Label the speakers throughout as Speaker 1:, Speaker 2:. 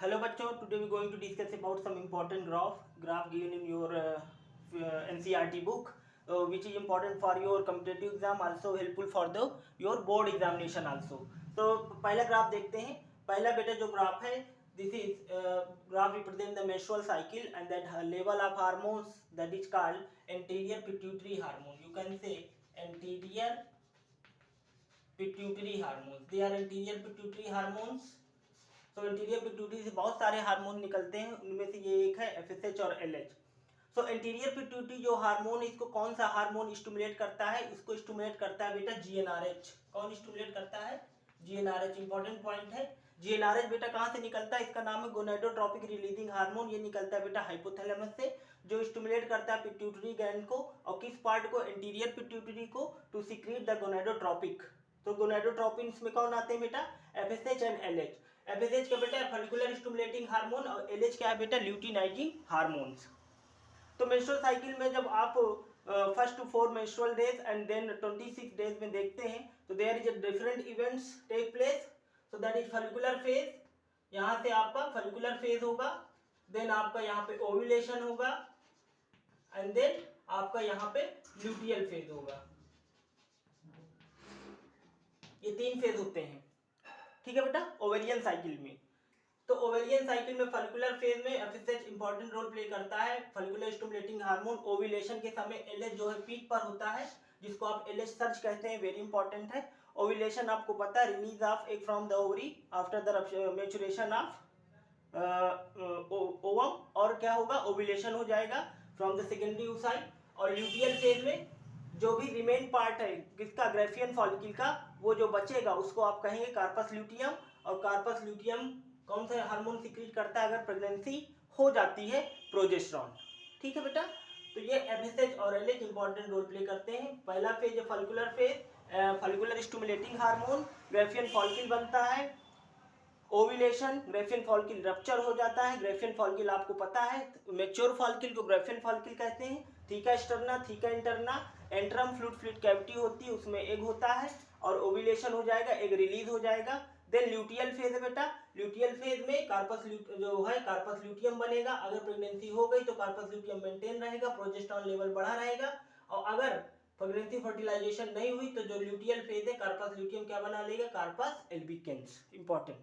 Speaker 1: Hello bachcho, today we are going to discuss about some important graph given in your NCERT book, which is important for your competitive exam, also helpful for the your board examination also. तो पहला graph देखते हैं. पहला बेटा जो graph है, this is graph represent the menstrual cycle and that level of hormones that is called anterior pituitary hormone. You can say anterior pituitary hormones. They are anterior pituitary hormones. तो anterior pituitary से बहुत सारे hormone निकलते हैं, उनमें से ये एक है एफएसएच और एलएच. सो एंटीरियर पिट्यूटरी जो हार्मोन है, इसको कौन सा हार्मोन स्टिमुलेट करता है? इसको स्टिमुलेट करता है बेटा जीएनआरएच. कौन स्टिमुलेट करता है? जीएनआरएच. इंपॉर्टेंट पॉइंट है. जीएनआरएच बेटा कहाँ से निकलता है? इसका नाम है गोनेडोट्रोपिक रिलीजिंग हार्मोन. ये निकलता है बेटा हाइपोथैलेमस से, जो स्टिमुलेट करता है पिट्यूटरी ग्लैंड को. और किस पार्ट को? एंटीरियर पिट्यूटरी को, टू सीक्रेट द गोनेडोट्रोपिक. तो गोनेडोट्रोपिन में कौन आते हैं बेटा? FSH and LH. एफएसएच क्या बेटा? Follicular stimulating hormone. और एलएच क्या है बेटा? Luteinizing hormones. तो मेंस्ट्रुअल साइकिल में जब आप first 4 menstrual days and then 26 days में देखते हैं, तो there is a different events take place. So that is follicular phase. यहाँ से आपका फॉलिकुलर फेज होगा, देन आपका यहाँ पे ओव्यूलेशन होगा, एंड देन आपका यहाँ पे ल्यूटियल फेज होगा. ये 3 फेज होते हैं, ठीक है बेटा, ओवेरियन साइकिल में. तो ओवेरियन साइकिल में फॉलिकुलर फेज में एफएसएच इंपॉर्टेंट रोल प्ले करता है. Follicular stimulating hormone. ओव्यूलेशन के समय एलएच जो है पीक पर होता है, जिसको आप एलएच सर्ज कहते हैं. वेरी इंपॉर्टेंट है. ओव्यूलेशन आपको पता है, release of egg from the ovary after the maturation of ovum. और क्या होगा? ओव्यूलेशन हो जाएगा फ्रॉम द सेकेंडरी oocyte. और ल्यूटियल फेज में जो भी रिमेन पार्ट है किसका? ग्रेफियन फॉलिकल का, वो जो बचेगा उसको आप कहेंगे कार्पस ल्यूटियम. और कार्पस ल्यूटियम कौन सा हार्मोन सीक्रेट करता है अगर प्रेगनेंसी हो जाती है? प्रोजेस्टेरॉन. ठीक है बेटा. तो ये एफएसएच और एलएच इंपॉर्टेंट रोल प्ले करते हैं. पहला फेज है follicular phase. Follicular stimulating hormone, Graafian follicle बनता है. ओव्यूलेशन, ग्रेफियन फॉलिकल रप्चर हो जाता है. ग्रेफियन फॉलिकल आपको पता है, मैच्योर फॉलिकल को ग्रेफियन फॉलिकल कहते हैं. Theca sterna, theca interna, antrum fluid cavity होती है, उसमें एग होता है. और ओव्यूलेशन हो जाएगा, एग रिलीज हो जाएगा. देन ल्यूटियल फेज है बेटा. ल्यूटियल फेज में कार्पस जो है कार्पस ल्यूटियम बनेगा. अगर प्रेगनेंसी हो गई तो कार्पस ल्यूटियम मेंटेन रहेगा, प्रोजेस्टेरॉन लेवल बढ़ा रहेगा. और अगर प्रेगनेंसी फर्टिलाइजेशन नहीं हुई तो जो ल्यूटियल फेज है कार्पस ल्यूटियम क्या बना लेगा? Corpus albicans. इंपॉर्टेंट.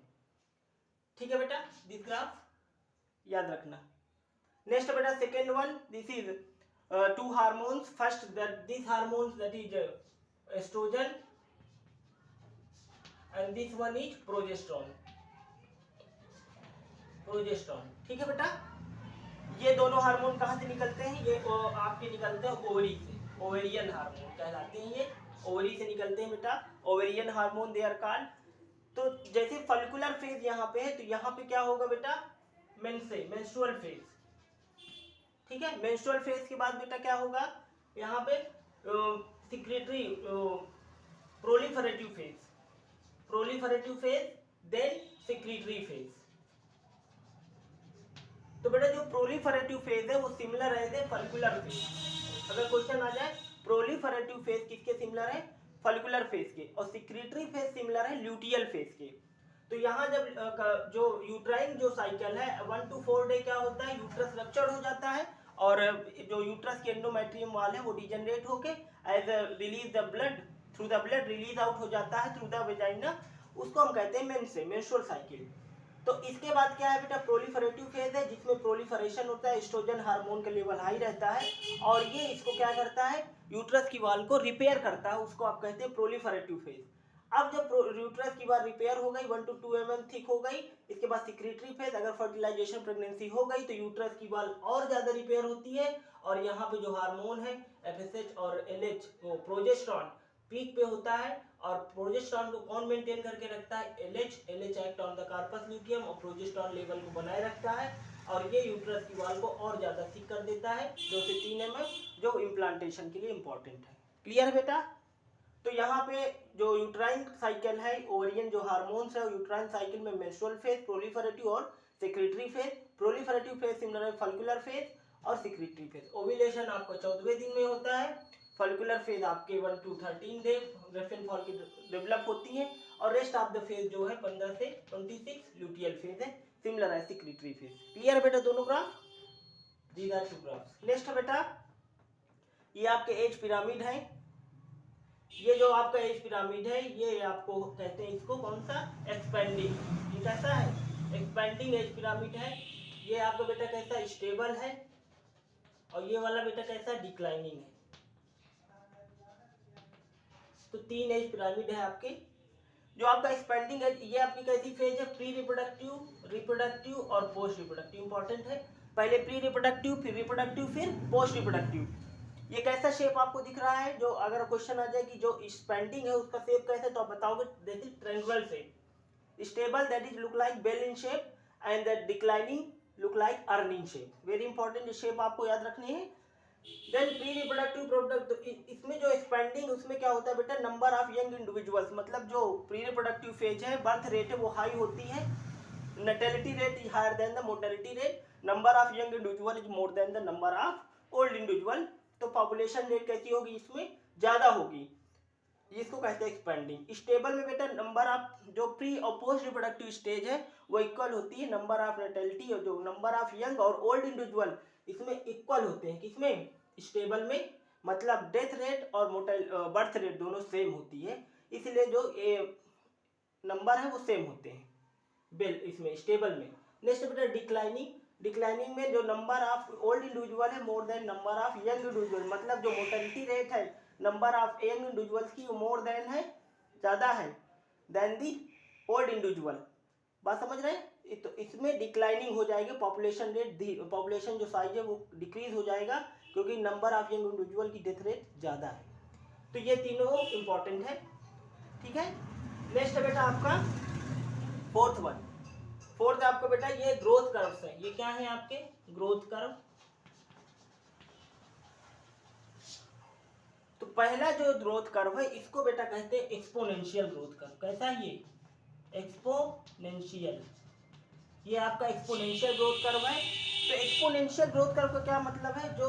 Speaker 1: ठीक है बेटा, दिस ग्राफ याद रखना. नेक्स्ट बेटा second one, this is 2 hormones. First that this hormones that is estrogen and this one is progesterone. Progesterone. ठीक है बेटा. ये दोनों हार्मोन कहाँ से निकलते हैं? ये आपके निकलते हैं ओवरी से. ओवेरियन हार्मोन कहलाते हैं ये. ओवरी से निकलते हैं बेटा. Ovarian hormone they are called. तो जैसे फॉलिकुलर फेज यहाँ पे है, तो यहाँ पे क्या होगा बेटा? Menstrual phase. ठीक है. मेंस्ट्रुअल फेज के बाद बेटा क्या होगा? यहाँ पे secretory proliferative phase. Proliferative phase, then secretory phase. तो बेटा जो प्रोलिफरेटिव फेज है वो सिमिलर है फॉलिकुलर फेज. अगर क्वेश्चन आ जाए प्रोलिफरेटिव फेज किसके सिमिलर है? फॉलिकुलर फेज के. और सिक्रेटरी फेज सिमिलर है ल्यूटियल फेज के. तो यहाँ जब जो यूट्राइन जो साइकिल है 1 to 4 डे क्या होता है? यूट्रस रप्चर हो जाता है और जो यूट्रस के एंडोमेट्रियम वाल है वो डिजेनरेट होके as release the blood through the blood release out हो जाता है थ्रू द वेजाइना. उसको हम कहते हैं मेंस्ट्रुअल साइकिल. तो इसके बाद क्या है बेटा? प्रोलिफरेटिव फेज है, जिसमें प्रोलिफरेशन होता है, एस्ट्रोजन हार्मोन का लेवल हाई रहता है. और ये इसको क्या करता है? यूट्रस की वॉल को रिपेयर करता है. उसको आप कहते हैं प्रोलिफरेटिव फेज. अब जब यूट्रस की वॉल रिपेयर हो गई, 1 to 2 mm थिक हो गई, इसके बाद सिक्रेटरी फेज. अगर फर्टिलाइजेशन प्रेगनेंसी हो गई तो यूट्रस की वॉल और ज्यादा रिपेयर होती है. और यहाँ पे जो हार्मोन है एफएसएच और एलएच, वो प्रोजेस्टेरॉन पीक पे होता है. और प्रोजेस्टेरॉन को कौन मेंटेन करके रखता है? LH. LH act on the corpus luteum और प्रोजेस्टेरॉन लेवल को बनाए रखता है. और ये यूट्रस की वॉल को और ज्यादा थिक कर देता है, 2 से 3 mm, जो इम्प्लांटेशन के लिए इंपॉर्टेंट है. क्लियर है बेटा? तो यहाँ पे जो यूट्राइन साइकिल है, ओवरियन जो हार्मोन्स है, यूट्राइन साइकिल में मेंस्ट्रुअल फेज, प्रोलिफरेटिव और secretary phase. Proliferative phase similar है फॉलिकुलर फेज और सेक्रेटरी फेज. ओव्यूलेशन आपका 14वें दिन में होता है. फॉलिकुलर फेज आपके 1 to 13 day Graafian follicle develop होती है. और रेस्ट ऑफ द फेज जो है 15 से 26 ल्यूटियल फेज है. सिमिलर है सिक्रीटरी फेज। क्लियर है बेटा दोनों graph? These are two graphs. Next है बेटा, ये आपके एज पिरामिड है। ये जो आपका एज पिरामिड है ये आपको कहते हैं, इसको कौन सा, एक्सपेंडिंग। ये कैसा है, एक्सपेंडिंग एज पिरामिड है। ये आपका बेटा कैसा, स्टेबल है। और ये वाला बेटा कैसा, डिक्लाइनिंग है। तो 3 एज पिरामिड है आपके। जो आपका एक्सपेंडिंग एज, ये आपकी कैसी फेज है, प्री रिप्रोडक्टिव, रिप्रोडक्टिव और पोस्ट रिप्रोडक्टिव। इंपॉर्टेंट है, पहले प्री रिप्रोडक्टिव, फिर रिप्रोडक्टिव, फिर पोस्ट रिप्रोडक्टिव। ये कैसा शेप आपको दिख रहा है, जो अगर क्वेश्चन आ जाए कि जो एक्सपेंडिंग है उसका शेप कैसे, तो आप बताओगे that is triangular shape. Stable that is look like bell in shape, and that declining look like urn in shape. Very important shape आपको याद रखने हैं। देन प्री रिप्रोडक्टिव प्रोडक्ट, इसमें जो एक्सपेंडिंग उसमें क्या होता है बेटा, नंबर ऑफ यंग इंडिविजुअल्स, मतलब जो प्री रिप्रोडक्टिव फेज है, बर्थ रेट है वो हाई होती है, natality rate is higher than the mortality rate, number of young individual is more than the number of old individual. तो पॉपुलेशन रेट कैसी होगी, इसमें ज्यादा होगी, इसको कहते हैं एक्सपेंडिंग। स्टेबल में बेटा नंबर ऑफ जो प्री और पोस्ट रिप्रोडक्टिव स्टेज है वो इक्वल होती है, नंबर ऑफ नैटिलिटी और जो नंबर ऑफ यंग और ओल्ड इंडिविजुअल इसमें इक्वल होते हैं। किसमें, स्टेबल में, मतलब डेथ रेट और बर्थ रेट दोनों सेम होती है, इसलिए जो नंबर है वो सेम होते हैं बेल इसमें, स्टेबल में। नेक्स्ट बेटा डिक्लाइनिंग, डिक्लाइनिंग में जो नंबर ऑफ ओल्ड इंडिविजुअल है more than number of young individual, मतलब जो मोर्टेलिटी रेट है नंबर ऑफ यंग इंडिविजुअल्स की मोर देन है, ज़्यादा है देन दी ओल्ड इंडिविजुअल। बात समझ रहे हैं? तो इसमें डिक्लाइनिंग हो जाएगी, पॉपुलेशन रेट, पॉपुलेशन जो साइज है वो डिक्रीज हो जाएगा, क्योंकि नंबर ऑफ यंग इंडिविजुअल की डेथ रेट ज़्यादा है। तो ये तीनों इंपॉर्टेंट है, ठीक है। नेक्स्ट है बेटा आपका फोर्थ वन। फोर्थ आपका बेटा ये ग्रोथ कर्व्स है। ये क्या है आपके, ग्रोथ कर्व। तो पहला जो ग्रोथ कर्व है इसको बेटा कहते हैं एक्सपोनेंशियल ग्रोथ कर्व। कैसा है ये, एक्सपोनेंशियल। ये आपका एक्सपोनेंशियल ग्रोथ कर्व है। तो एक्सपोनेंशियल ग्रोथ कर्व का क्या मतलब है, जो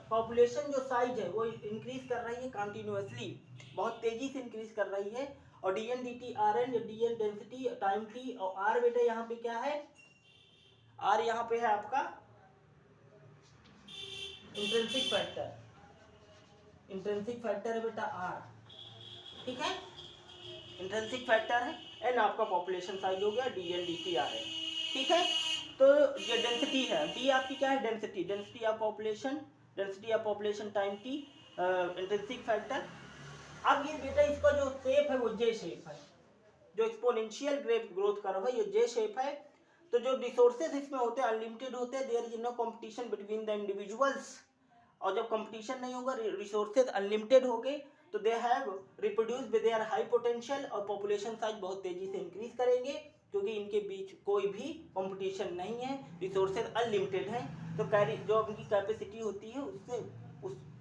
Speaker 1: पॉपुलेशन जो साइज है वो इंक्रीज कर रही है कंटिन्यूअसली, बहुत तेजी से इंक्रीज कर रही है। और D N D T R N, D N density, time T, और आर बेटा यहाँ पे क्या है, आर यहाँ पे है आपका इंट्रिंसिक फैक्टर, इंट्रिंसिक फैक्टर है बेटा आर, ठीक है, इंट्रिंसिक फैक्टर है। एन आपका पॉपुलेशन साइज हो गया, D N D T R है, ठीक है। तो ये डेंसिटी है, डी आपकी क्या है, density, density of population, density of population time T, intrinsic factor. अब ये बेटा इसका जो शेप है वो जे शेप है, जो एक्सपोनेंशियल ग्रोथ कर्व है ये जे शेप है। तो जो रिसोर्सेज इसमें होते हैं अनलिमिटेड होते हैं, there is no competition between the individuals. और जब कंपटीशन नहीं होगा, रिसोर्सेज अनलिमिटेड हो गए, तो they have reproduce with their high potential, और पॉपुलेशन साइज बहुत तेजी से इंक्रीज करेंगे, क्योंकि इनके बीच कोई भी कंपटीशन नहीं है, रिसोर्सेज अनलिमिटेड हैं। तो कैरी जो उनकी कैपेसिटी होती है उससे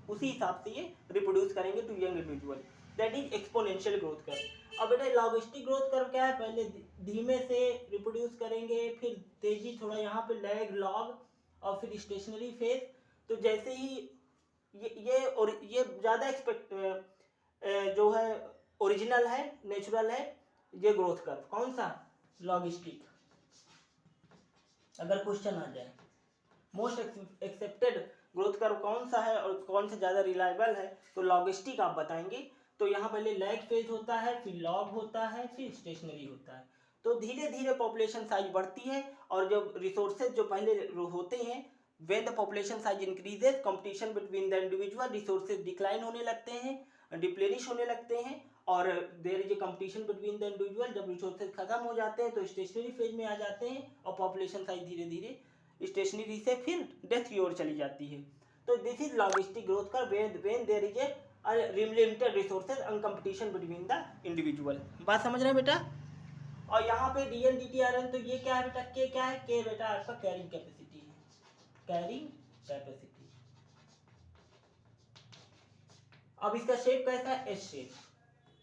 Speaker 1: उसी हिसाब से ये रिप्रोड्यूस करेंगे to young individual, that is exponential growth curve. अब बेटा लॉगिस्टिक ग्रोथ कर्व क्या है, पहले धीमे से रिप्रोड्यूस करेंगे, फिर तेजी थोड़ा यहाँ पे लैग लॉग, और फिर स्टेशनरी फेज। तो जैसे ही ये ज़्यादा जो है ओरिजिनल है, नेचुरल है ये ग्रोथ कर्व। कौन सा, लॉगिस्टिक। अगर क्वेश्चन आ जाए मोस्ट एक्सेप्टेड ग्रोथ कर्व कौन सा है और कौन सा ज़्यादा रिलायबल है, तो लॉगिस्टिक आप बताएंगे। तो यहाँ पहले लैग फेज होता है, फिर लॉग होता है, फिर स्टेशनरी होता है। तो धीरे धीरे पॉपुलेशन साइज बढ़ती है, और जब रिसोर्सेज जो पहले होते हैं, when the population size increases, competition between the individual resources decline होने लगते हैं, डिप्लेनिश होने लगते हैं, और there is a competition between the individual. जब रिसोर्सेज खत्म हो जाते हैं तो स्टेशनरी फेज में आ जाते हैं, और पॉपुलेशन साइज धीरे धीरे स्टेशनरी से फिर डेथ की ओर चली जाती है। तो this is logistic growth curve, when there is a limited resources and competition between the individual. बात समझ रहे हैं बेटा? और यहाँ पे D N D T R N, तो ये क्या है बेटा, के क्या है, के बेटा आपका कैरिंग कैपेसिटी है, कैरिंग कैपेसिटी। अब इसका शेप कैसा है, एस शेप।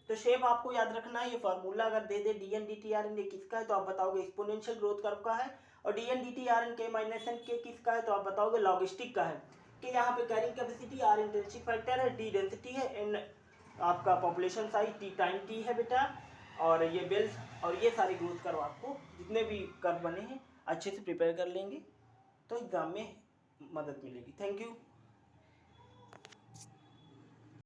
Speaker 1: तो शेप आपको याद रखना है, ये फार्मूला अगर दे दे D N D T R N ये किसका है, तो आप बताओगे एक्सपोनेंशियल ग्रोथ कर्व का है। और D N D T R N के माइनस एन के किसका है, तो आप बताओगे लॉगिस्टिक का है। कि यहाँ पे carrying capacity, R intrinsic factor है, डी डेंसिटी है, एन आपका population size, T time T है बेटा, और ये बेल्स, और ये सारे ग्रोथ कर्व आपको जितने भी कर्व बने हैं अच्छे से प्रिपेयर कर लेंगे तो एग्ज़ाम में मदद मिलेगी। Thank you.